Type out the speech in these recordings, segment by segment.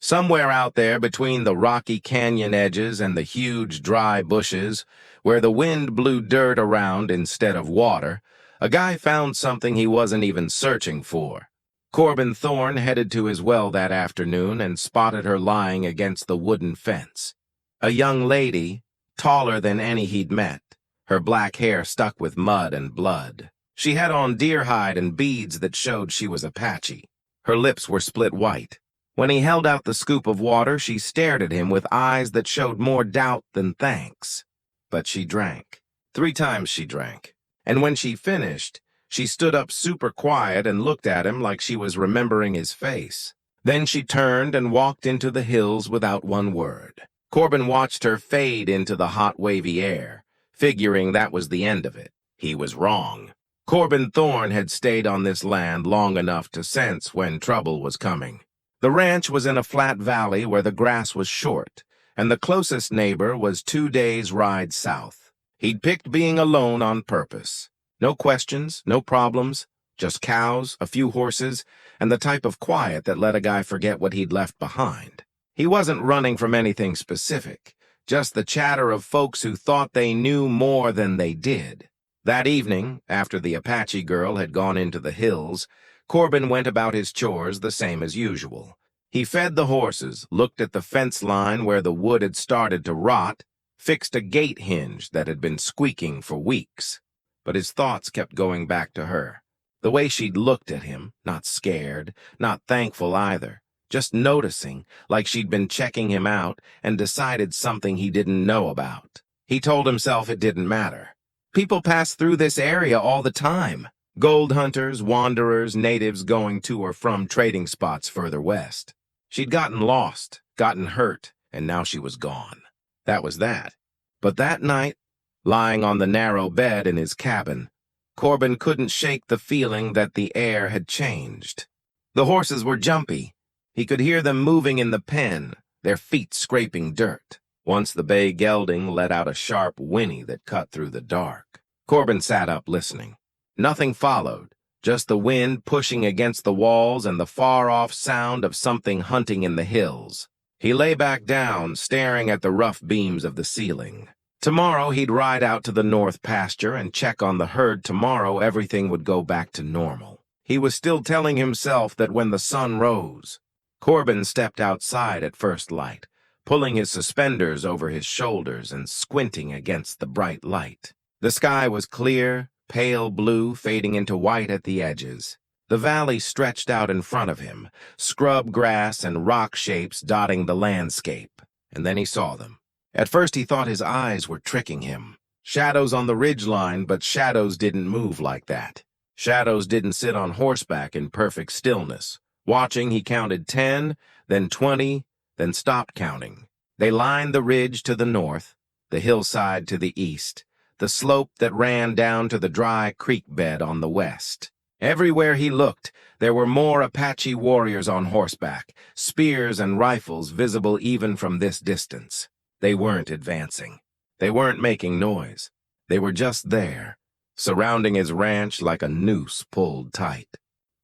Somewhere out there between the rocky canyon edges and the huge dry bushes, where the wind blew dirt around instead of water, a guy found something he wasn't even searching for. Corbin Thorne headed to his well that afternoon and spotted her lying against the wooden fence. A young lady, taller than any he'd met, her black hair stuck with mud and blood. She had on deer hide and beads that showed she was Apache. Her lips were split white. When he held out the scoop of water, she stared at him with eyes that showed more doubt than thanks. But she drank. 3 times she drank. And when she finished, she stood up super quiet and looked at him like she was remembering his face. Then she turned and walked into the hills without one word. Corbin watched her fade into the hot, wavy air, figuring that was the end of it. He was wrong. Corbin Thorne had stayed on this land long enough to sense when trouble was coming. The ranch was in a flat valley where the grass was short, and the closest neighbor was 2 days' ride south. He'd picked being alone on purpose. No questions, no problems, just cows, a few horses, and the type of quiet that let a guy forget what he'd left behind. He wasn't running from anything specific, just the chatter of folks who thought they knew more than they did. That evening, after the Apache girl had gone into the hills, Corbin went about his chores the same as usual. He fed the horses, looked at the fence line where the wood had started to rot, fixed a gate hinge that had been squeaking for weeks. But his thoughts kept going back to her. The way she'd looked at him, not scared, not thankful either, just noticing, like she'd been checking him out and decided something he didn't know about. He told himself it didn't matter. People pass through this area all the time. Gold hunters, wanderers, natives going to or from trading spots further west. She'd gotten lost, gotten hurt, and now she was gone. That was that. But that night, lying on the narrow bed in his cabin, Corbin couldn't shake the feeling that the air had changed. The horses were jumpy. He could hear them moving in the pen, their feet scraping dirt. Once the bay gelding let out a sharp whinny that cut through the dark. Corbin sat up listening. Nothing followed, just the wind pushing against the walls and the far-off sound of something hunting in the hills. He lay back down, staring at the rough beams of the ceiling. Tomorrow he'd ride out to the north pasture and check on the herd. Tomorrow everything would go back to normal. He was still telling himself that when the sun rose. Corbin stepped outside at first light, pulling his suspenders over his shoulders and squinting against the bright light. The sky was clear, pale blue fading into white at the edges. The valley stretched out in front of him, scrub grass and rock shapes dotting the landscape. And then he saw them. At first he thought his eyes were tricking him. Shadows on the ridgeline, but shadows didn't move like that. Shadows didn't sit on horseback in perfect stillness. Watching, he counted 10, then 20, then stopped counting. They lined the ridge to the north, the hillside to the east, the slope that ran down to the dry creek bed on the west. Everywhere he looked, there were more Apache warriors on horseback, spears and rifles visible even from this distance. They weren't advancing. They weren't making noise. They were just there, surrounding his ranch like a noose pulled tight.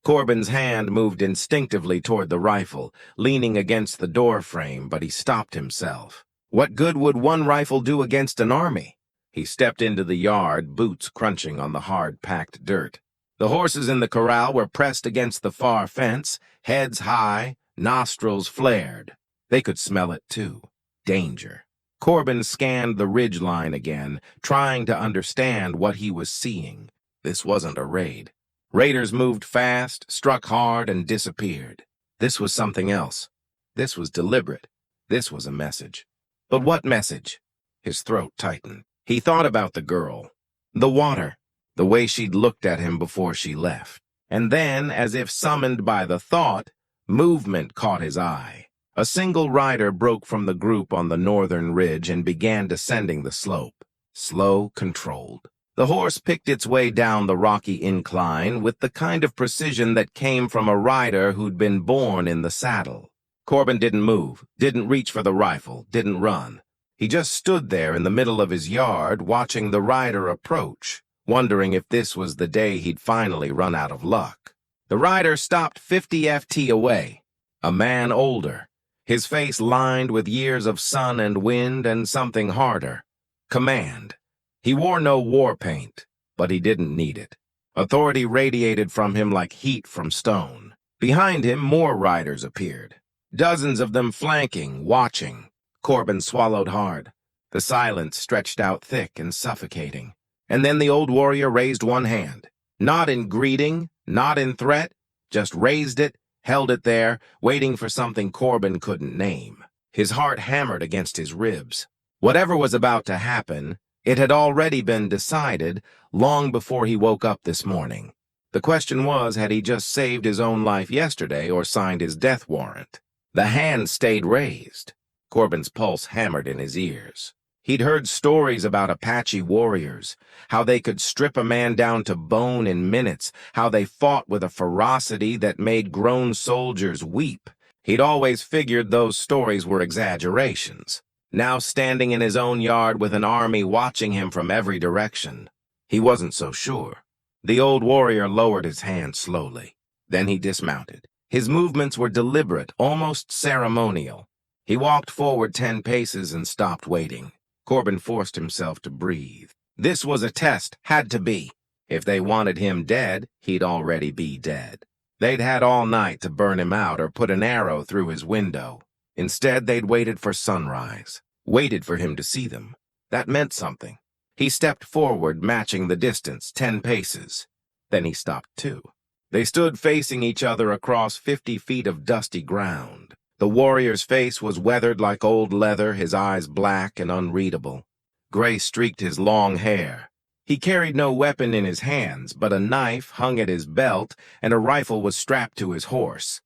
Corbin's hand moved instinctively toward the rifle, leaning against the door frame, but he stopped himself. What good would one rifle do against an army? He stepped into the yard, boots crunching on the hard-packed dirt. The horses in the corral were pressed against the far fence, heads high, nostrils flared. They could smell it too. Danger. Corbin scanned the ridgeline again, trying to understand what he was seeing. This wasn't a raid. Raiders moved fast, struck hard, and disappeared. This was something else. This was deliberate. This was a message. But what message? His throat tightened. He thought about the girl, the water, the way she'd looked at him before she left. And then, as if summoned by the thought, movement caught his eye. A single rider broke from the group on the northern ridge and began descending the slope. Slow, controlled. The horse picked its way down the rocky incline with the kind of precision that came from a rider who'd been born in the saddle. Corbin didn't move, didn't reach for the rifle, didn't run. He just stood there in the middle of his yard, watching the rider approach, wondering if this was the day he'd finally run out of luck. The rider stopped 50 ft away. A man older. his face lined with years of sun and wind and something harder: command. He wore no war paint, but he didn't need it. Authority radiated from him like heat from stone. Behind him, more riders appeared, dozens of them flanking, watching. Corbin swallowed hard. The silence stretched out thick and suffocating. And then the old warrior raised one hand. Not in greeting, not in threat, just raised it, held it there, waiting for something Corbin couldn't name. His heart hammered against his ribs. Whatever was about to happen, it had already been decided long before he woke up this morning. The question was, had he just saved his own life yesterday or signed his death warrant? The hand stayed raised. Corbin's pulse hammered in his ears. He'd heard stories about Apache warriors, how they could strip a man down to bone in minutes, how they fought with a ferocity that made grown soldiers weep. He'd always figured those stories were exaggerations. Now standing in his own yard with an army watching him from every direction, he wasn't so sure. The old warrior lowered his hand slowly. Then he dismounted. His movements were deliberate, almost ceremonial. He walked forward 10 paces and stopped waiting. Corbin forced himself to breathe. This was a test, had to be. If they wanted him dead, he'd already be dead. They'd had all night to burn him out or put an arrow through his window. Instead, they'd waited for sunrise, waited for him to see them. That meant something. He stepped forward, matching the distance, 10 paces. Then he stopped too. They stood facing each other across 50 feet of dusty ground. The warrior's face was weathered like old leather, his eyes black and unreadable. Gray streaked his long hair. He carried no weapon in his hands, but a knife hung at his belt and a rifle was strapped to his horse.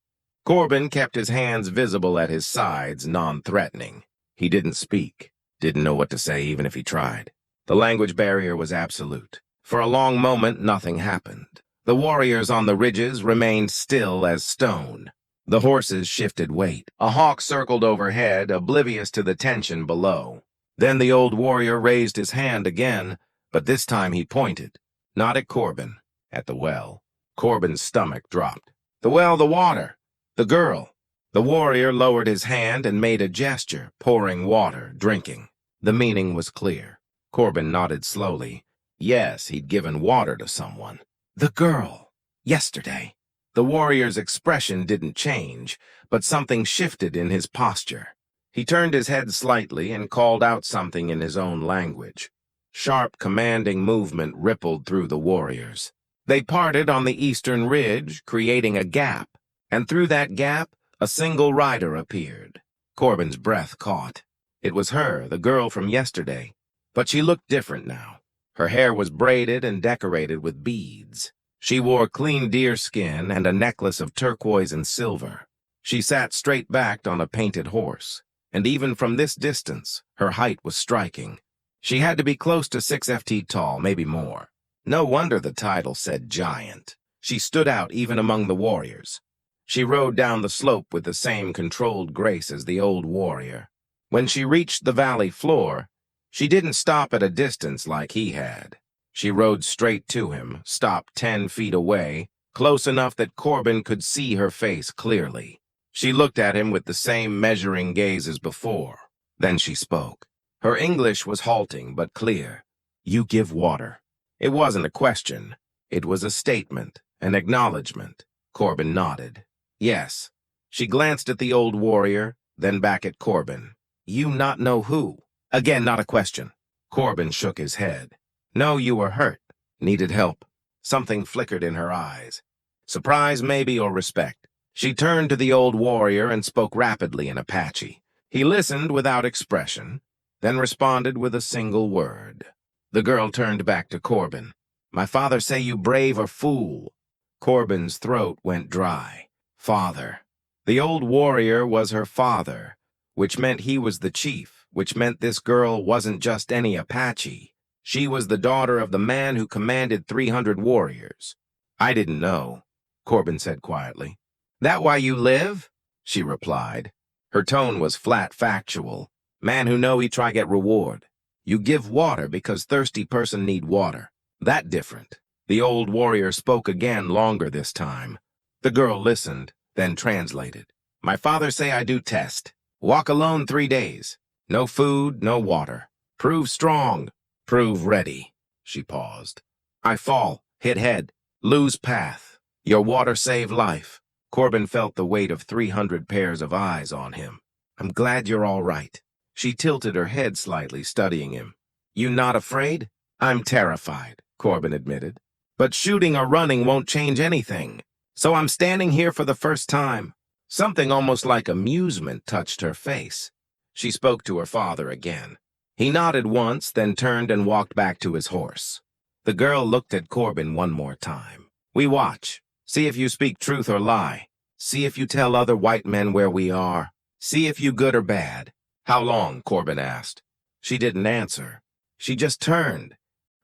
Corbin kept his hands visible at his sides, non-threatening. He didn't speak, didn't know what to say even if he tried. The language barrier was absolute. For a long moment, nothing happened. The warriors on the ridges remained still as stone. The horses shifted weight. A hawk circled overhead, oblivious to the tension below. Then the old warrior raised his hand again, but this time he pointed. Not at Corbin, at the well. Corbin's stomach dropped. The well, the water, the girl. The warrior lowered his hand and made a gesture, pouring water, drinking. The meaning was clear. Corbin nodded slowly. Yes, he'd given water to someone. The girl. Yesterday. The warrior's expression didn't change, but something shifted in his posture. He turned his head slightly and called out something in his own language. Sharp, commanding movement rippled through the warriors. They parted on the eastern ridge, creating a gap, and through that gap, a single rider appeared. Corbin's breath caught. It was her, the girl from yesterday, but she looked different now. Her hair was braided and decorated with beads. She wore clean deerskin and a necklace of turquoise and silver. She sat straight-backed on a painted horse, and even from this distance, her height was striking. She had to be close to 6 feet tall, maybe more. No wonder the title said giant. She stood out even among the warriors. She rode down the slope with the same controlled grace as the old warrior. When she reached the valley floor, she didn't stop at a distance like he had. She rode straight to him, stopped 10 feet away, close enough that Corbin could see her face clearly. She looked at him with the same measuring gaze as before. Then she spoke. Her English was halting but clear. You give water. It wasn't a question. It was a statement, an acknowledgement. Corbin nodded. Yes. She glanced at the old warrior, then back at Corbin. You not know who? Again, not a question. Corbin shook his head. No, you were hurt. Needed help. Something flickered in her eyes. Surprise, maybe, or respect. She turned to the old warrior and spoke rapidly in Apache. He listened without expression, then responded with a single word. The girl turned back to Corbin. My father say you brave or fool. Corbin's throat went dry. Father. The old warrior was her father, which meant he was the chief, which meant this girl wasn't just any Apache. She was the daughter of the man who commanded 300 warriors. I didn't know, Corbin said quietly. That why you live? She replied. Her tone was flat factual. Man who know he try get reward. You give water because thirsty person need water. That different. The old warrior spoke again, longer this time. The girl listened, then translated. My father say I do test. Walk alone 3 days. No food, no water. Prove strong. Prove ready. She paused. I fall, hit head, lose path. Your water save life. Corbin felt the weight of 300 pairs of eyes on him. I'm glad you're all right. She tilted her head slightly, studying him. You not afraid? I'm terrified, Corbin admitted. But shooting or running won't change anything. So I'm standing here for the first time. Something almost like amusement touched her face. She spoke to her father again. He nodded once, then turned and walked back to his horse. The girl looked at Corbin one more time. We watch. See if you speak truth or lie. See if you tell other white men where we are. See if you good or bad. How long? Corbin asked. She didn't answer. She just turned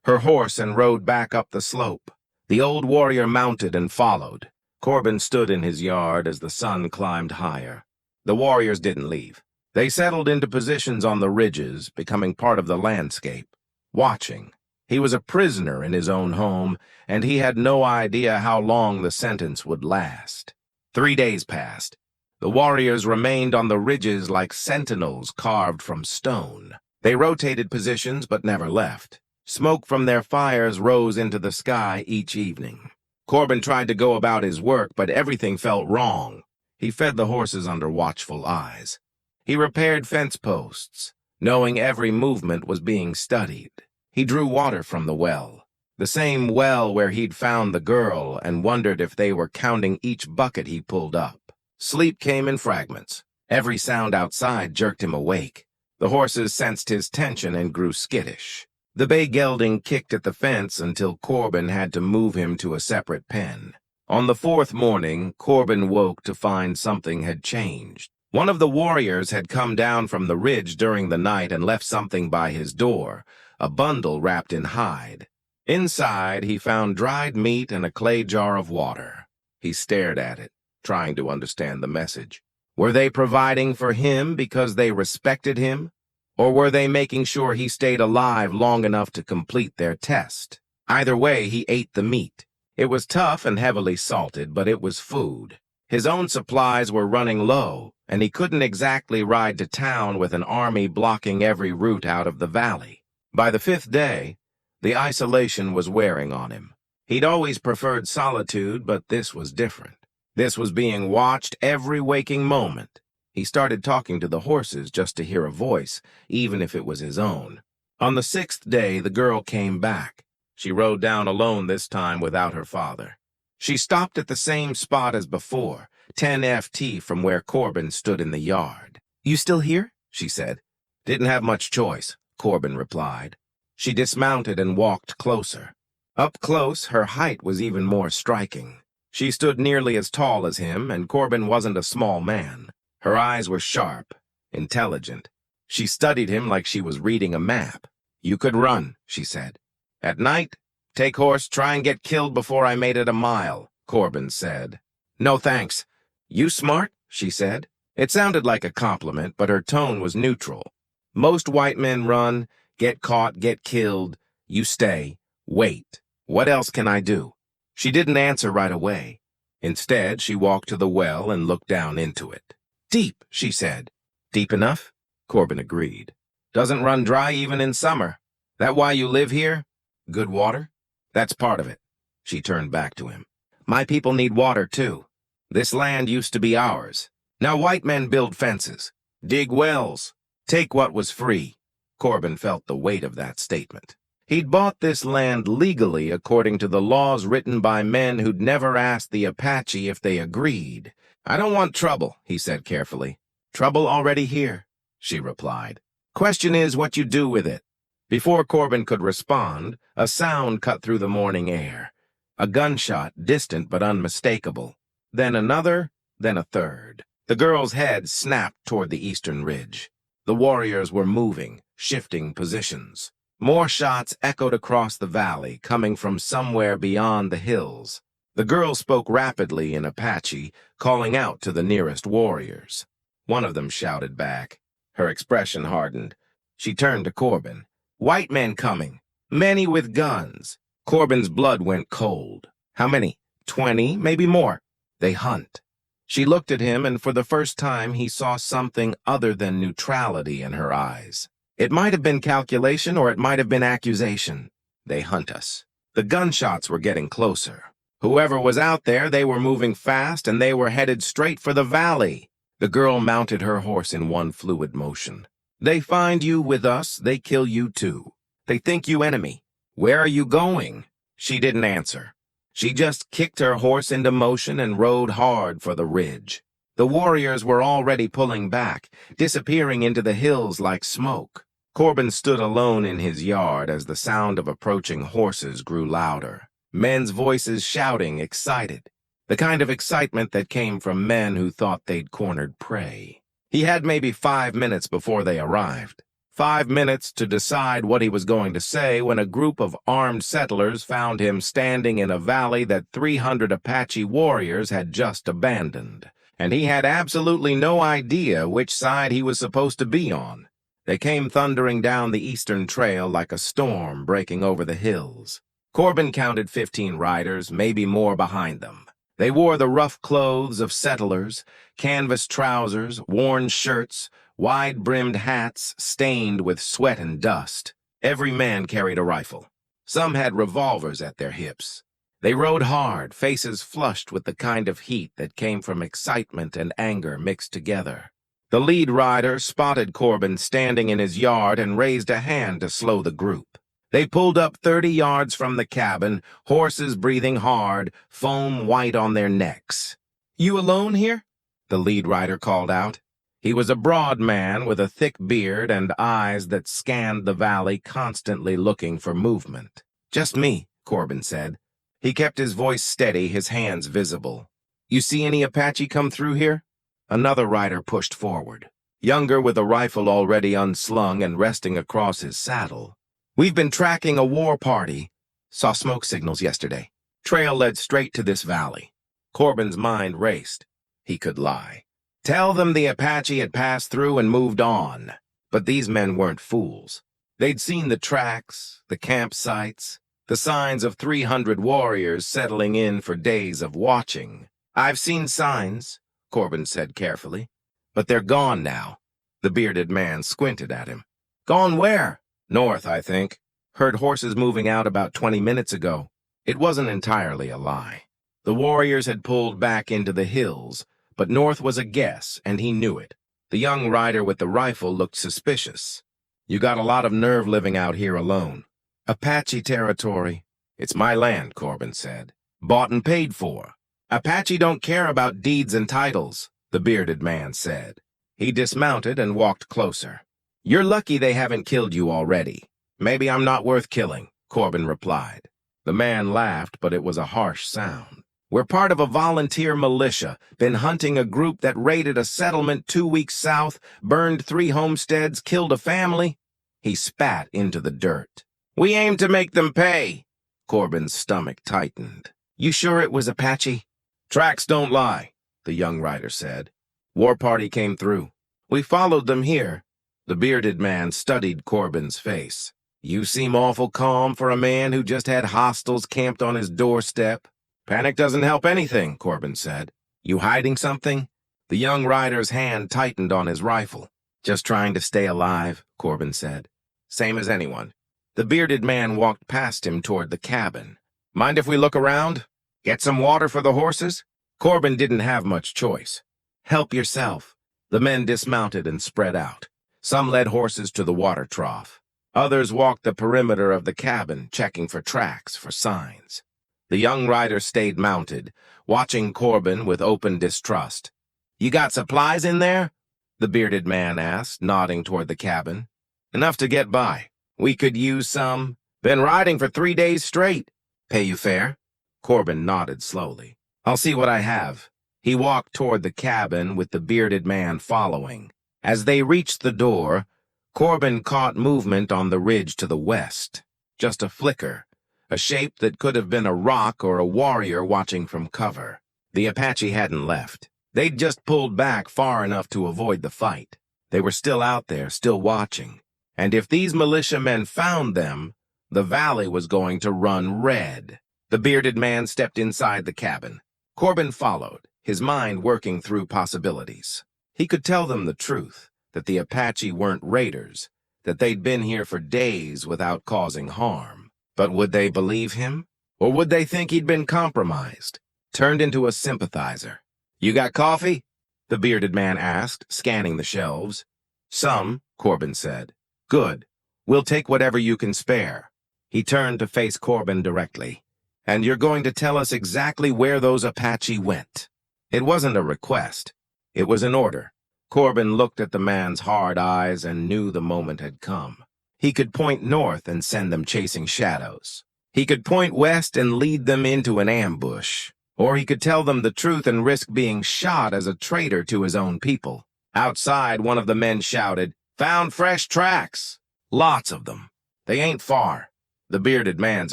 her horse and rode back up the slope. The old warrior mounted and followed. Corbin stood in his yard as the sun climbed higher. The warriors didn't leave. They settled into positions on the ridges, becoming part of the landscape, watching. He was a prisoner in his own home, and he had no idea how long the sentence would last. 3 days passed. The warriors remained on the ridges like sentinels carved from stone. They rotated positions but never left. Smoke from their fires rose into the sky each evening. Corbin tried to go about his work, but everything felt wrong. He fed the horses under watchful eyes. He repaired fence posts, knowing every movement was being studied. He drew water from the well, the same well where he'd found the girl, and wondered if they were counting each bucket he pulled up. Sleep came in fragments. Every sound outside jerked him awake. The horses sensed his tension and grew skittish. The bay gelding kicked at the fence until Corbin had to move him to a separate pen. On the 4th morning, Corbin woke to find something had changed. One of the warriors had come down from the ridge during the night and left something by his door, a bundle wrapped in hide. Inside, he found dried meat and a clay jar of water. He stared at it, trying to understand the message. Were they providing for him because they respected him? Or were they making sure he stayed alive long enough to complete their test? Either way, he ate the meat. It was tough and heavily salted, but it was food. His own supplies were running low, and he couldn't exactly ride to town with an army blocking every route out of the valley. By the 5th day, the isolation was wearing on him. He'd always preferred solitude, but this was different. This was being watched every waking moment. He started talking to the horses just to hear a voice, even if it was his own. On the 6th day, the girl came back. She rode down alone this time without her father. She stopped at the same spot as before, 10 FT from where Corbin stood in the yard. You still here? She said. Didn't have much choice, Corbin replied. She dismounted and walked closer. Up close, her height was even more striking. She stood nearly as tall as him, and Corbin wasn't a small man. Her eyes were sharp, intelligent. She studied him like she was reading a map. You could run, she said. At night, take horse, try and get killed before I made it a mile, Corbin said. No thanks. You smart, she said. It sounded like a compliment, but her tone was neutral. Most white men run, get caught, get killed. You stay, wait. What else can I do? She didn't answer right away. Instead, she walked to the well and looked down into it. Deep, she said. Deep enough? Corbin agreed. Doesn't run dry even in summer. That why you live here? Good water? That's part of it. She turned back to him. My people need water, too. This land used to be ours. Now white men build fences, dig wells, take what was free. Corbin felt the weight of that statement. He'd bought this land legally according to the laws written by men who'd never asked the Apache if they agreed. I don't want trouble, he said carefully. Trouble already here, she replied. Question is what you do with it. Before Corbin could respond, a sound cut through the morning air. A gunshot, distant but unmistakable. Then another, then a third. The girl's head snapped toward the eastern ridge. The warriors were moving, shifting positions. More shots echoed across the valley, coming from somewhere beyond the hills. The girl spoke rapidly in Apache, calling out to the nearest warriors. One of them shouted back. Her expression hardened. She turned to Corbin. White men coming. Many with guns. Corbin's blood went cold. How many? 20, maybe more. They hunt. She looked at him, and for the first time he saw something other than neutrality in her eyes. It might have been calculation, or it might have been accusation. They hunt us. The gunshots were getting closer. Whoever was out there, they were moving fast, and they were headed straight for the valley. The girl mounted her horse in one fluid motion. They find you with us, they kill you too. They think you enemy. Where are you going? She didn't answer. She just kicked her horse into motion and rode hard for the ridge. The warriors were already pulling back, disappearing into the hills like smoke. Corbin stood alone in his yard as the sound of approaching horses grew louder. Men's voices shouting, excited. The kind of excitement that came from men who thought they'd cornered prey. He had maybe 5 minutes before they arrived. 5 minutes to decide what he was going to say when a group of armed settlers found him standing in a valley that 300 Apache warriors had just abandoned. And he had absolutely no idea which side he was supposed to be on. They came thundering down the eastern trail like a storm breaking over the hills. Corbin counted 15 riders, maybe more behind them. They wore the rough clothes of settlers, canvas trousers, worn shirts, wide-brimmed hats stained with sweat and dust. Every man carried a rifle. Some had revolvers at their hips. They rode hard, faces flushed with the kind of heat that came from excitement and anger mixed together. The lead rider spotted Corbin standing in his yard and raised a hand to slow the group. They pulled up 30 yards from the cabin, horses breathing hard, foam white on their necks. "You alone here?" the lead rider called out. He was a broad man with a thick beard and eyes that scanned the valley, constantly looking for movement. "Just me," Corbin said. He kept his voice steady, his hands visible. "You see any Apache come through here?" Another rider pushed forward, younger with a rifle already unslung and resting across his saddle. "We've been tracking a war party. Saw smoke signals yesterday. Trail led straight to this valley." Corbin's mind raced. He could lie. Tell them the Apache had passed through and moved on. But these men weren't fools. They'd seen the tracks, the campsites, the signs of 300 warriors settling in for days of watching. "I've seen signs," Corbin said carefully. "But they're gone now." The bearded man squinted at him. "Gone where?" "North, I think. Heard horses moving out about 20 minutes ago." It wasn't entirely a lie. The warriors had pulled back into the hills, but north was a guess, and he knew it. The young rider with the rifle looked suspicious. "You got a lot of nerve living out here alone." "Apache territory." "It's my land," Corbin said. "Bought and paid for." "Apache don't care about deeds and titles," the bearded man said. He dismounted and walked closer. "You're lucky they haven't killed you already." "Maybe I'm not worth killing," Corbin replied. The man laughed, but it was a harsh sound. "We're part of a volunteer militia, been hunting a group that raided a settlement 2 weeks south, burned 3 homesteads, killed a family." He spat into the dirt. "We aim to make them pay." Corbin's stomach tightened. "You sure it was Apache?" "Tracks don't lie," the young rider said. "War party came through. We followed them here." The bearded man studied Corbin's face. "You seem awful calm for a man who just had hostiles camped on his doorstep." "Panic doesn't help anything," Corbin said. "You hiding something?" The young rider's hand tightened on his rifle. "Just trying to stay alive," Corbin said. "Same as anyone." The bearded man walked past him toward the cabin. "Mind if we look around? Get some water for the horses?" Corbin didn't have much choice. "Help yourself." The men dismounted and spread out. Some led horses to the water trough. Others walked the perimeter of the cabin, checking for tracks, for signs. The young rider stayed mounted, watching Corbin with open distrust. "You got supplies in there?" the bearded man asked, nodding toward the cabin. "Enough to get by. We could use some. Been riding for 3 days straight." "Pay you fair?" Corbin nodded slowly. "I'll see what I have." He walked toward the cabin with the bearded man following. As they reached the door, Corbin caught movement on the ridge to the west. Just a flicker, a shape that could have been a rock or a warrior watching from cover. The Apache hadn't left. They'd just pulled back far enough to avoid the fight. They were still out there, still watching. And if these militiamen found them, the valley was going to run red. The bearded man stepped inside the cabin. Corbin followed, his mind working through possibilities. He could tell them the truth, that the Apache weren't raiders, that they'd been here for days without causing harm. But would they believe him? Or would they think he'd been compromised, turned into a sympathizer? "You got coffee?" the bearded man asked, scanning the shelves. "Some," Corbin said. "Good. We'll take whatever you can spare." He turned to face Corbin directly. "And you're going to tell us exactly where those Apache went." It wasn't a request. It was an order. Corbin looked at the man's hard eyes and knew the moment had come. He could point north and send them chasing shadows. He could point west and lead them into an ambush. Or he could tell them the truth and risk being shot as a traitor to his own people. Outside, one of the men shouted, "Found fresh tracks." "Lots of them. They ain't far." The bearded man's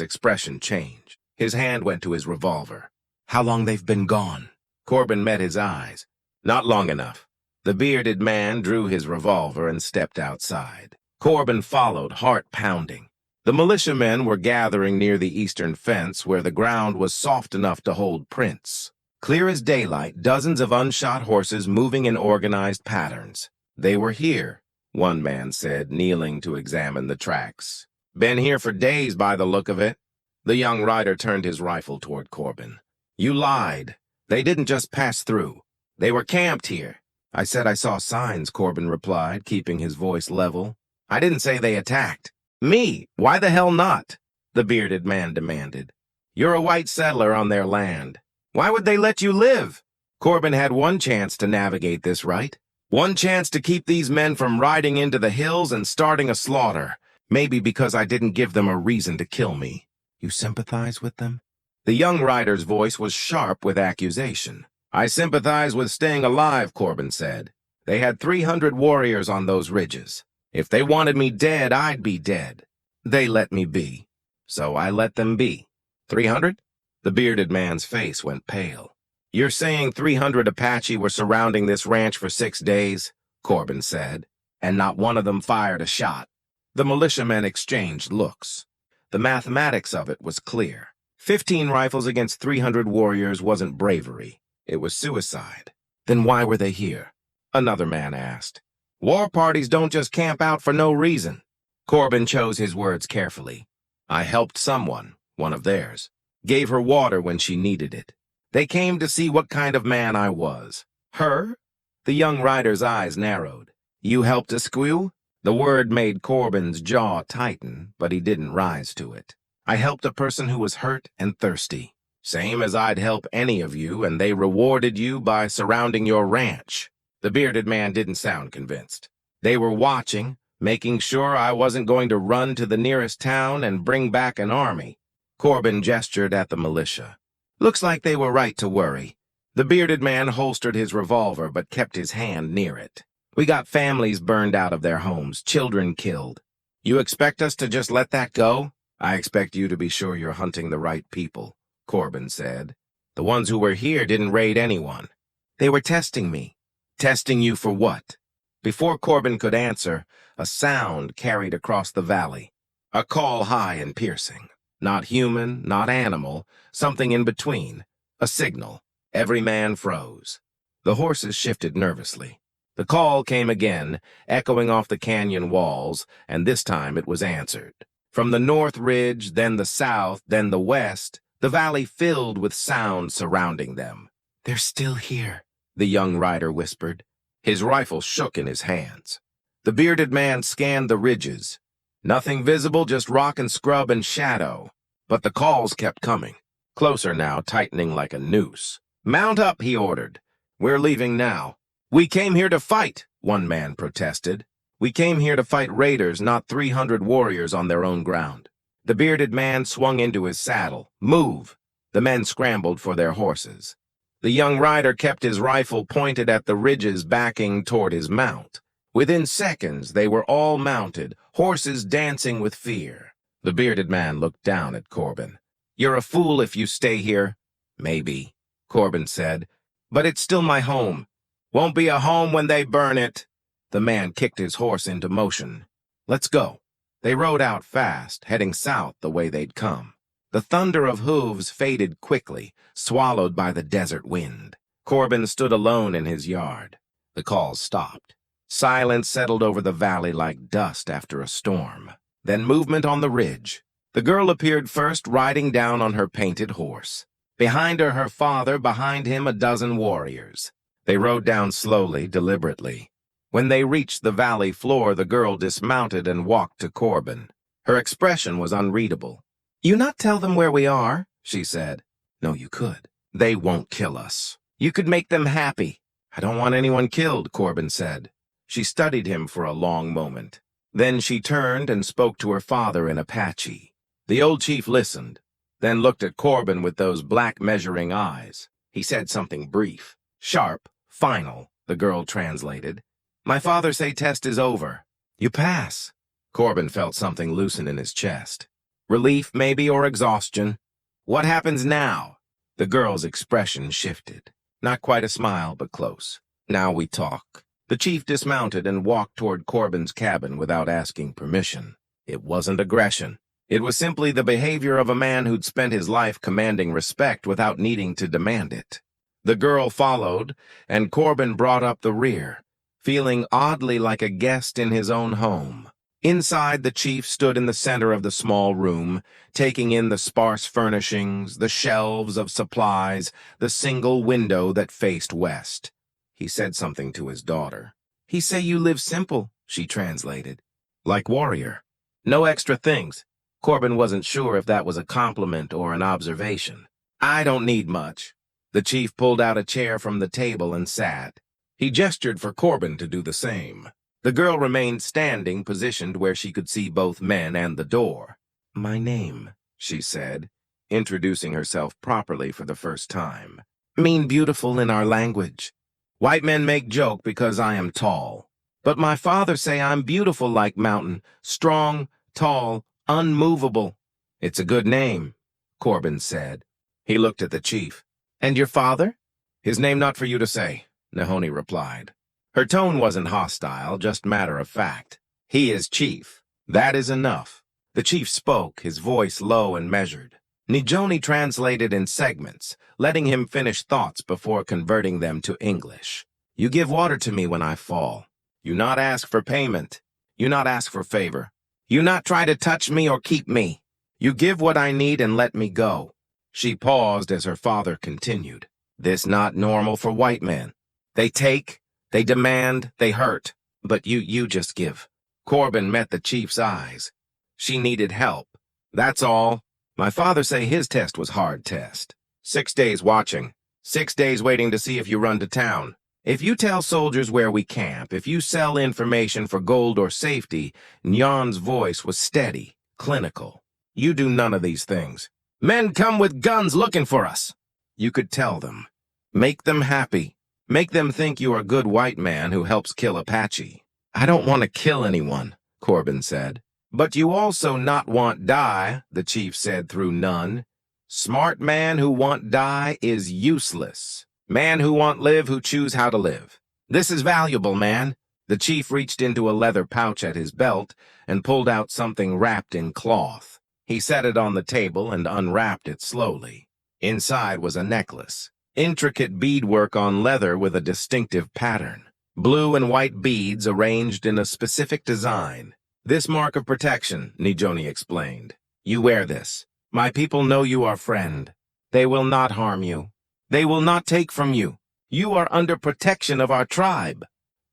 expression changed. His hand went to his revolver. "How long they've been gone?" Corbin met his eyes. "Not long enough." The bearded man drew his revolver and stepped outside. Corbin followed, heart pounding. The militiamen were gathering near the eastern fence where the ground was soft enough to hold prints. Clear as daylight, dozens of unshot horses moving in organized patterns. "They were here," one man said, kneeling to examine the tracks. "Been here for days by the look of it." The young rider turned his rifle toward Corbin. "You lied. They didn't just pass through. They were camped here." "I said I saw signs," Corbin replied, keeping his voice level. "I didn't say they attacked." "Me? Why the hell not?" the bearded man demanded. "You're a white settler on their land. Why would they let you live?" Corbin had one chance to navigate this right. One chance to keep these men from riding into the hills and starting a slaughter. Maybe because I didn't give them a reason to kill me. "You sympathize with them?" The young rider's voice was sharp with accusation. "I sympathize with staying alive," Corbin said. "They had 300 warriors on those ridges. If they wanted me dead, I'd be dead. They let me be. So I let them be." 300? The bearded man's face went pale. "You're saying 300 Apache were surrounding this ranch for 6 days?" Corbin said. "And not one of them fired a shot." The militiamen exchanged looks. The mathematics of it was clear. 15 rifles against 300 warriors wasn't bravery. It was suicide. "Then why were they here?" another man asked. "War parties don't just camp out for no reason." Corbin chose his words carefully. "I helped someone, one of theirs. Gave her water when she needed it. They came to see what kind of man I was." "Her?" The young rider's eyes narrowed. "You helped a squew?" The word made Corbin's jaw tighten, but he didn't rise to it. "I helped a person who was hurt and thirsty. Same as I'd help any of you, and they rewarded you by surrounding your ranch." The bearded man didn't sound convinced. "They were watching, making sure I wasn't going to run to the nearest town and bring back an army." Corbin gestured at the militia. "Looks like they were right to worry." The bearded man holstered his revolver but kept his hand near it. "We got families burned out of their homes, children killed. You expect us to just let that go?" "I expect you to be sure you're hunting the right people," Corbin said. "The ones who were here didn't raid anyone. They were testing me." "Testing you for what?" Before Corbin could answer, a sound carried across the valley. A call high and piercing. Not human, not animal, something in between. A signal. Every man froze. The horses shifted nervously. The call came again, echoing off the canyon walls, and this time it was answered. From the north ridge, then the south, then the west, the valley filled with sound surrounding them. "They're still here," the young rider whispered. His rifle shook in his hands. The bearded man scanned the ridges. Nothing visible, just rock and scrub and shadow. But the calls kept coming. Closer now, tightening like a noose. "Mount up," he ordered. "We're leaving now." "We came here to fight," one man protested. "We came here to fight raiders, not 300 warriors on their own ground." The bearded man swung into his saddle. "Move!" The men scrambled for their horses. The young rider kept his rifle pointed at the ridges backing toward his mount. Within seconds, they were all mounted, horses dancing with fear. The bearded man looked down at Corbin. "You're a fool if you stay here." "Maybe," Corbin said, "but it's still my home." "Won't be a home when they burn it." The man kicked his horse into motion. "Let's go." They rode out fast, heading south the way they'd come. The thunder of hooves faded quickly, swallowed by the desert wind. Corbin stood alone in his yard. The calls stopped. Silence settled over the valley like dust after a storm. Then movement on the ridge. The girl appeared first, riding down on her painted horse. Behind her father, behind him a dozen warriors. They rode down slowly, deliberately. When they reached the valley floor, the girl dismounted and walked to Corbin. Her expression was unreadable. "You not tell them where we are?" she said. "No, you could. They won't kill us. You could make them happy." "I don't want anyone killed," Corbin said. She studied him for a long moment. Then she turned and spoke to her father in Apache. The old chief listened, then looked at Corbin with those black measuring eyes. He said something brief. "Sharp, final," the girl translated. "My father say test is over. You pass." Corbin felt something loosen in his chest. Relief, maybe, or exhaustion. "What happens now?" The girl's expression shifted. Not quite a smile, but close. "Now we talk." The chief dismounted and walked toward Corbin's cabin without asking permission. It wasn't aggression. It was simply the behavior of a man who'd spent his life commanding respect without needing to demand it. The girl followed, and Corbin brought up the rear, feeling oddly like a guest in his own home. Inside, the chief stood in the center of the small room, taking in the sparse furnishings, the shelves of supplies, the single window that faced west. He said something to his daughter. "He say you live simple," she translated. "Like warrior. No extra things." Corbin wasn't sure if that was a compliment or an observation. "I don't need much." The chief pulled out a chair from the table and sat. He gestured for Corbin to do the same. The girl remained standing, positioned where she could see both men and the door. "My name," she said, introducing herself properly for the first time. "Mean beautiful in our language. White men make joke because I am tall. But my father say I'm beautiful like mountain, strong, tall, unmovable." "It's a good name," Corbin said. He looked at the chief. "And your father?" "His name not for you to say," Nahoni replied. Her tone wasn't hostile, just matter of fact. "He is chief. That is enough." The chief spoke, his voice low and measured. Nijoni translated in segments, letting him finish thoughts before converting them to English. "You give water to me when I fall. You not ask for payment. You not ask for favor. You not try to touch me or keep me. You give what I need and let me go." She paused as her father continued. "This not normal for white men. They take, they demand, they hurt. But you just give." Corbin met the chief's eyes. "She needed help. That's all. My father say his test was hard test. 6 days watching. 6 days waiting to see if you run to town. If you tell soldiers where we camp, if you sell information for gold or safety," Nyan's voice was steady, clinical. "You do none of these things. Men come with guns looking for us." You could tell them. Make them happy. Make them think you are a good white man who helps kill Apache. "I don't want to kill anyone," Corbin said. "But you also not want die," the chief said through none. "Smart man who want die is useless. Man who want live, who choose how to live. This is valuable, man." The chief reached into a leather pouch at his belt and pulled out something wrapped in cloth. He set it on the table and unwrapped it slowly. Inside was a necklace. Intricate beadwork on leather with a distinctive pattern. Blue and white beads arranged in a specific design. "This mark of protection," Nijoni explained. "You wear this. My people know you are friend. They will not harm you. They will not take from you. You are under protection of our tribe."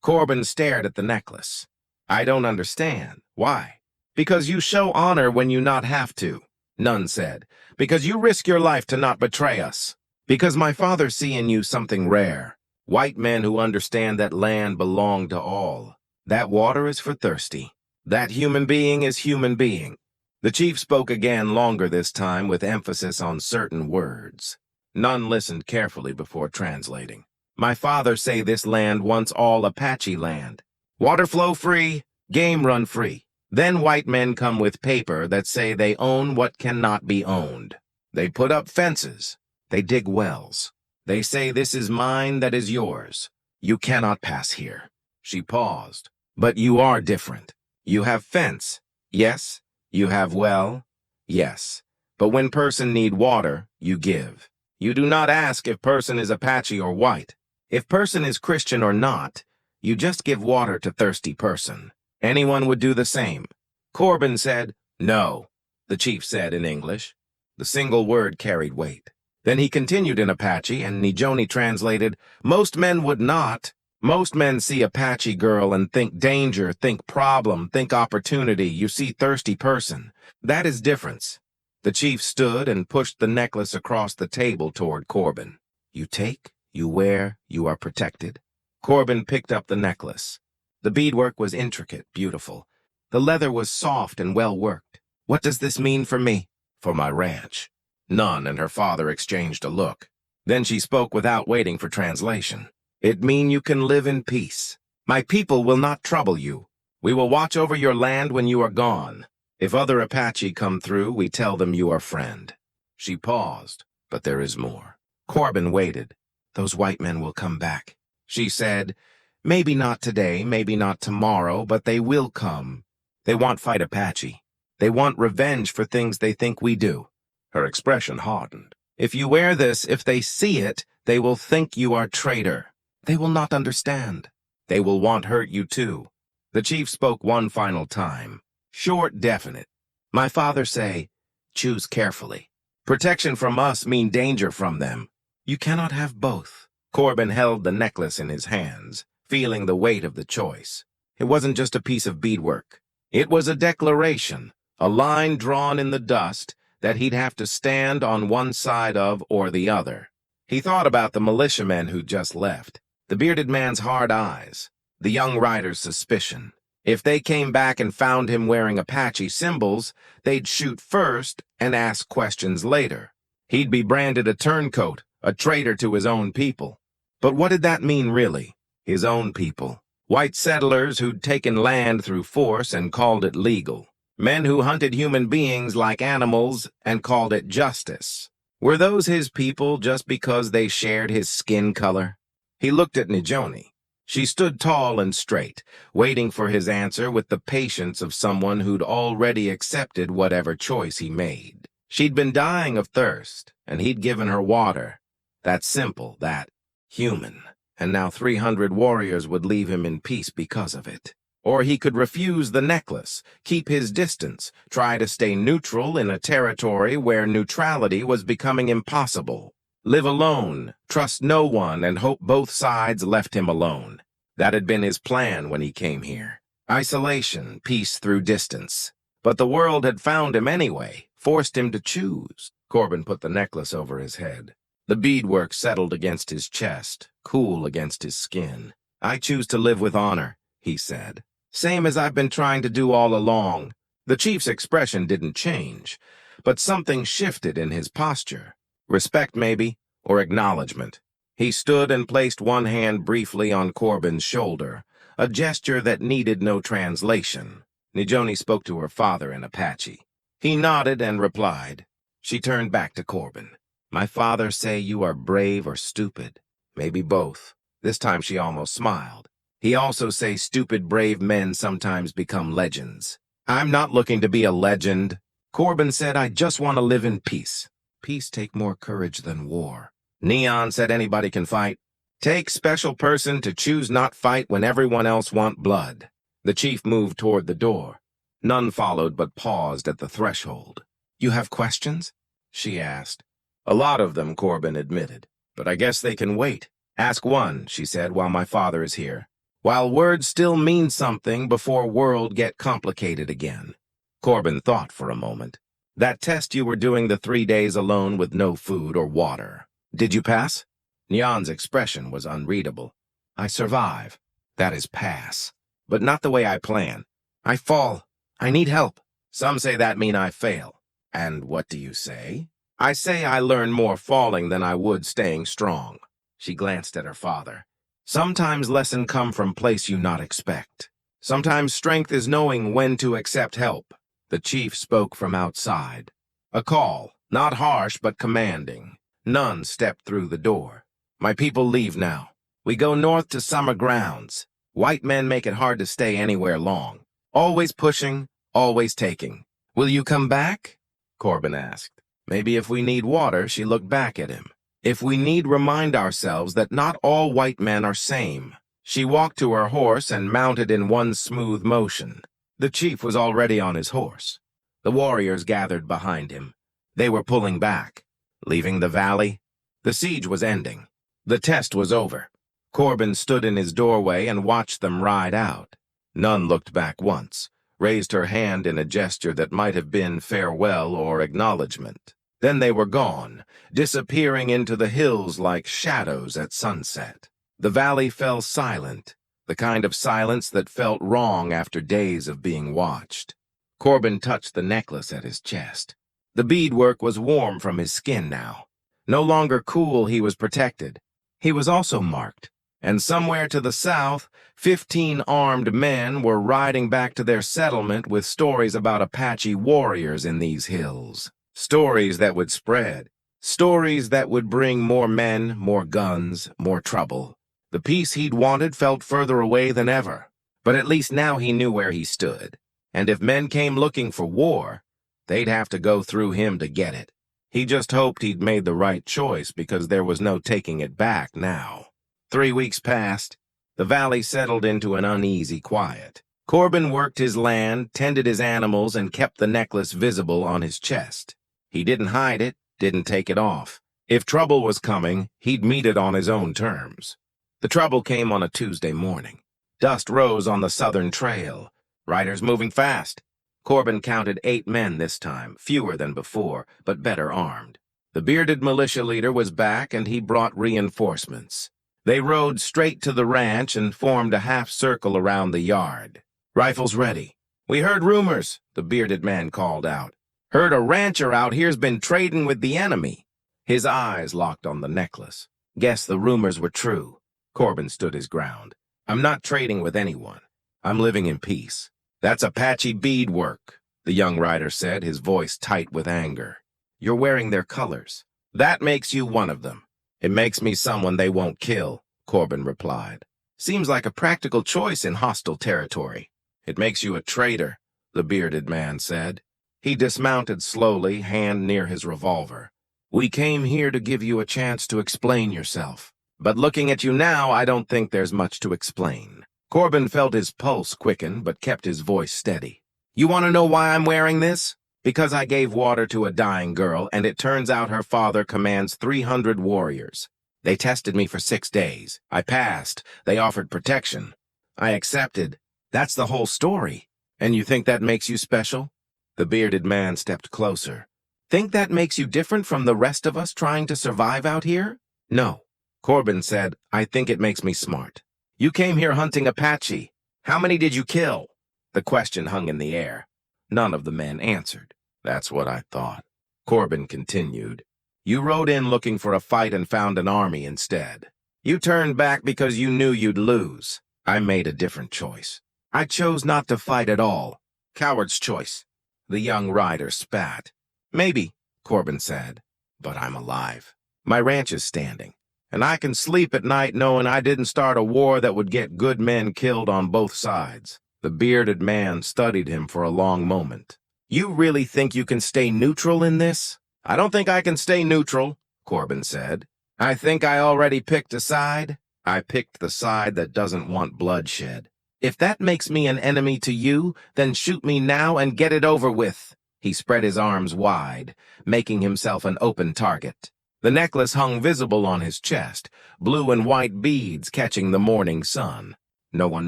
Corbin stared at the necklace. "I don't understand. Why?" "Because you show honor when you not have to," Nunn said. "Because you risk your life to not betray us. Because my father see in you something rare. White men who understand that land belong to all. That water is for thirsty. That human being is human being." The chief spoke again, longer this time, with emphasis on certain words. Nunn listened carefully before translating. "My father say this land once all Apache land. Water flow free, game run free. Then white men come with paper that say they own what cannot be owned. They put up fences. They dig wells. They say this is mine, that is yours. You cannot pass here." She paused. "But you are different. You have fence. Yes. You have well. Yes. But when person need water, you give. You do not ask if person is Apache or white. If person is Christian or not, you just give water to thirsty person. Anyone would do the same. Corbin said, "No," the chief said in English. The single word carried weight. Then he continued in Apache, and Nijoni translated, "Most men would not. Most men see Apache girl and think danger, think problem, think opportunity. You see thirsty person. That is difference." The chief stood and pushed the necklace across the table toward Corbin. "You take, you wear, you are protected." Corbin picked up the necklace. The beadwork was intricate, beautiful. The leather was soft and well-worked. "What does this mean for me?" "For my ranch." Nun and her father exchanged a look. Then she spoke without waiting for translation. "It mean you can live in peace. My people will not trouble you. We will watch over your land when you are gone. If other Apache come through, we tell them you are friend." She paused, but there is more. Corbin waited. "Those white men will come back," she said. "Maybe not today, maybe not tomorrow, but they will come. They want fight Apache. They want revenge for things they think we do." Her expression hardened. "If you wear this, if they see it, they will think you are traitor. They will not understand. They will want hurt you too." The chief spoke one final time. Short, definite. "My father say, choose carefully. Protection from us mean danger from them. You cannot have both." Corbin held the necklace in his hands, feeling the weight of the choice. It wasn't just a piece of beadwork. It was a declaration, a line drawn in the dust that he'd have to stand on one side of or the other. He thought about the militiamen who'd just left, the bearded man's hard eyes, the young rider's suspicion. If they came back and found him wearing Apache symbols, they'd shoot first and ask questions later. He'd be branded a turncoat, a traitor to his own people. But what did that mean really? His own people. White settlers who'd taken land through force and called it legal. Men who hunted human beings like animals and called it justice. Were those his people just because they shared his skin color? He looked at Nijoni. She stood tall and straight, waiting for his answer with the patience of someone who'd already accepted whatever choice he made. She'd been dying of thirst, and he'd given her water. That simple, that human. And now 300 warriors would leave him in peace because of it. Or he could refuse the necklace, keep his distance, try to stay neutral in a territory where neutrality was becoming impossible. Live alone, trust no one, and hope both sides left him alone. That had been his plan when he came here. Isolation, peace through distance. But the world had found him anyway, forced him to choose. Corbin put the necklace over his head. The beadwork settled against his chest, cool against his skin. "I choose to live with honor," he said. "Same as I've been trying to do all along." The chief's expression didn't change, but something shifted in his posture. Respect, maybe, or acknowledgement. He stood and placed one hand briefly on Corbin's shoulder, a gesture that needed no translation. Nijoni spoke to her father in Apache. He nodded and replied. She turned back to Corbin. "My father say you are brave or stupid. Maybe both." This time she almost smiled. "He also say stupid brave men sometimes become legends." "I'm not looking to be a legend." Corbin said, "I just want to live in peace. Peace take more courage than war." Neon said anybody can fight. "Take special person to choose not fight when everyone else want blood." The chief moved toward the door. None followed but paused at the threshold. "You have questions?" she asked. "A lot of them," Corbin admitted. "But I guess they can wait." "Ask one," she said, "while my father is here. While words still mean something before world get complicated again." Corbin thought for a moment. "That test you were doing the 3 days alone with no food or water. Did you pass?" Nyan's expression was unreadable. "I survive. That is pass. But not the way I plan. I fall. I need help. Some say that mean I fail." "And what do you say?" "I say I learn more falling than I would staying strong." She glanced at her father. "Sometimes lesson come from place you not expect. Sometimes strength is knowing when to accept help." The chief spoke from outside. A call, not harsh but commanding. None stepped through the door. "My people leave now. We go north to summer grounds. White men make it hard to stay anywhere long. Always pushing, always taking." "Will you come back?" Corbin asked. "Maybe if we need water." She looked back at him. If we need remind ourselves that not all white men are same. She walked to her horse and mounted in one smooth motion. The chief was already on his horse. The warriors gathered behind him. They were pulling back, leaving the valley. The siege was ending. The test was over. Corbin stood in his doorway and watched them ride out. None looked back once, raised her hand in a gesture that might have been farewell or acknowledgement. Then they were gone, disappearing into the hills like shadows at sunset. The valley fell silent, the kind of silence that felt wrong after days of being watched. Corbin touched the necklace at his chest. The beadwork was warm from his skin now. No longer cool, he was protected. He was also marked. And somewhere to the south, 15 armed men were riding back to their settlement with stories about Apache warriors in these hills. Stories that would spread. Stories that would bring more men, more guns, more trouble. The peace he'd wanted felt further away than ever. But at least now he knew where he stood. And if men came looking for war, they'd have to go through him to get it. He just hoped he'd made the right choice because there was no taking it back now. 3 weeks passed. The valley settled into an uneasy quiet. Corbin worked his land, tended his animals, and kept the necklace visible on his chest. He didn't hide it, didn't take it off. If trouble was coming, he'd meet it on his own terms. The trouble came on a Tuesday morning. Dust rose on the southern trail. Riders moving fast. Corbin counted 8 men this time, fewer than before, but better armed. The bearded militia leader was back, and he brought reinforcements. They rode straight to the ranch and formed a half-circle around the yard. Rifles ready. "We heard rumors," the bearded man called out. "Heard a rancher out here's been trading with the enemy." His eyes locked on the necklace. Guess the rumors were true. Corbin stood his ground. "I'm not trading with anyone. I'm living in peace." "That's Apache beadwork," the young rider said, his voice tight with anger. "You're wearing their colors. That makes you one of them." "It makes me someone they won't kill," Corbin replied. "Seems like a practical choice in hostile territory." "It makes you a traitor," the bearded man said. He dismounted slowly, hand near his revolver. "We came here to give you a chance to explain yourself. But looking at you now, I don't think there's much to explain." Corbin felt his pulse quicken, but kept his voice steady. "You want to know why I'm wearing this? Because I gave water to a dying girl, and it turns out her father commands 300 warriors. They tested me for 6 days. I passed. They offered protection. I accepted. That's the whole story. And you think that makes you special?" The bearded man stepped closer. "Think that makes you different from the rest of us trying to survive out here?" "No." Corbin said, "I think it makes me smart. You came here hunting Apache. How many did you kill?" The question hung in the air. None of the men answered. "That's what I thought." Corbin continued. "You rode in looking for a fight and found an army instead. You turned back because you knew you'd lose. I made a different choice. I chose not to fight at all. Coward's choice." The young rider spat. "Maybe," Corbin said, "but I'm alive. My ranch is standing, and I can sleep at night knowing I didn't start a war that would get good men killed on both sides." The bearded man studied him for a long moment. "You really think you can stay neutral in this?" "I don't think I can stay neutral," Corbin said. "I think I already picked a side. I picked the side that doesn't want bloodshed. If that makes me an enemy to you, then shoot me now and get it over with." He spread his arms wide, making himself an open target. The necklace hung visible on his chest, blue and white beads catching the morning sun. No one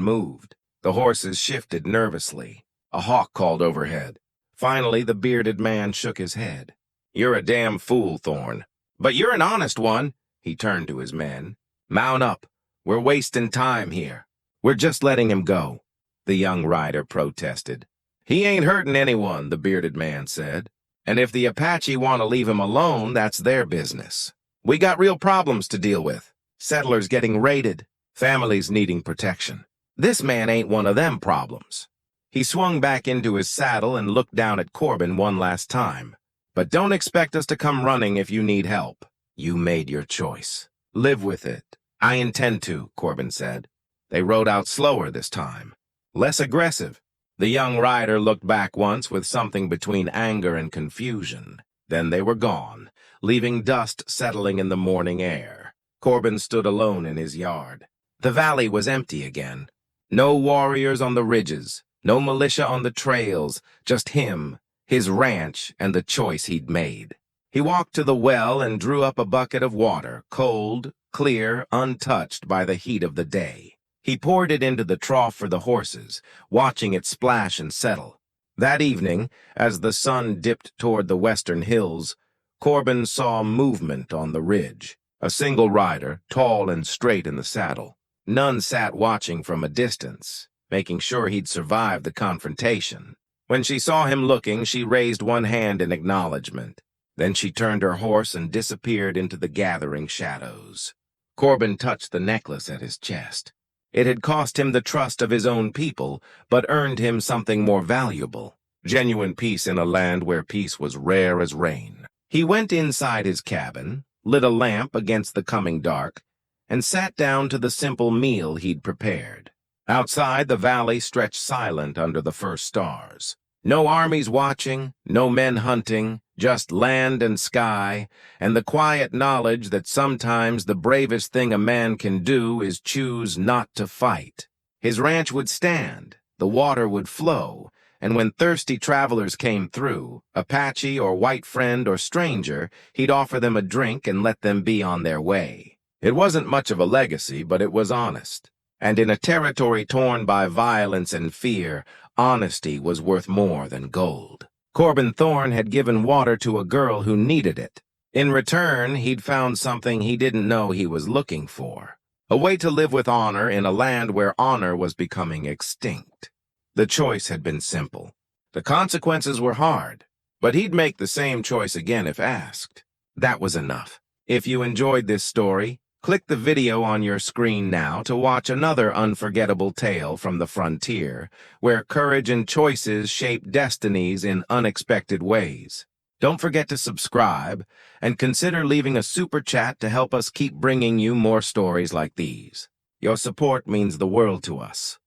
moved. The horses shifted nervously. A hawk called overhead. Finally, the bearded man shook his head. "You're a damn fool, Thorne. But you're an honest one." He turned to his men. "Mount up. We're wasting time here." "We're just letting him go," the young rider protested. "He ain't hurting anyone," the bearded man said. "And if the Apache want to leave him alone, that's their business. We got real problems to deal with. Settlers getting raided. Families needing protection. This man ain't one of them problems." He swung back into his saddle and looked down at Corbin one last time. "But don't expect us to come running if you need help. You made your choice. Live with it." "I intend to," Corbin said. They rode out slower this time. Less aggressive. The young rider looked back once with something between anger and confusion. Then they were gone, leaving dust settling in the morning air. Corbin stood alone in his yard. The valley was empty again. No warriors on the ridges, no militia on the trails, just him, his ranch, and the choice he'd made. He walked to the well and drew up a bucket of water, cold, clear, untouched by the heat of the day. He poured it into the trough for the horses, watching it splash and settle. That evening, as the sun dipped toward the western hills, Corbin saw movement on the ridge. A single rider, tall and straight in the saddle. None sat watching from a distance, making sure he'd survive the confrontation. When she saw him looking, she raised one hand in acknowledgement. Then she turned her horse and disappeared into the gathering shadows. Corbin touched the necklace at his chest. It had cost him the trust of his own people, but earned him something more valuable. Genuine peace in a land where peace was rare as rain. He went inside his cabin, lit a lamp against the coming dark, and sat down to the simple meal he'd prepared. Outside, the valley stretched silent under the first stars. No armies watching, no men hunting, just land and sky, and the quiet knowledge that sometimes the bravest thing a man can do is choose not to fight. His ranch would stand, the water would flow, and when thirsty travelers came through, Apache or white friend or stranger, he'd offer them a drink and let them be on their way. It wasn't much of a legacy, but it was honest. And in a territory torn by violence and fear, honesty was worth more than gold. Corbin Thorne had given water to a girl who needed it. In return, he'd found something he didn't know he was looking for. A way to live with honor in a land where honor was becoming extinct. The choice had been simple. The consequences were hard, but he'd make the same choice again if asked. That was enough. If you enjoyed this story, click the video on your screen now to watch another unforgettable tale from the frontier, where courage and choices shape destinies in unexpected ways. Don't forget to subscribe, and consider leaving a super chat to help us keep bringing you more stories like these. Your support means the world to us.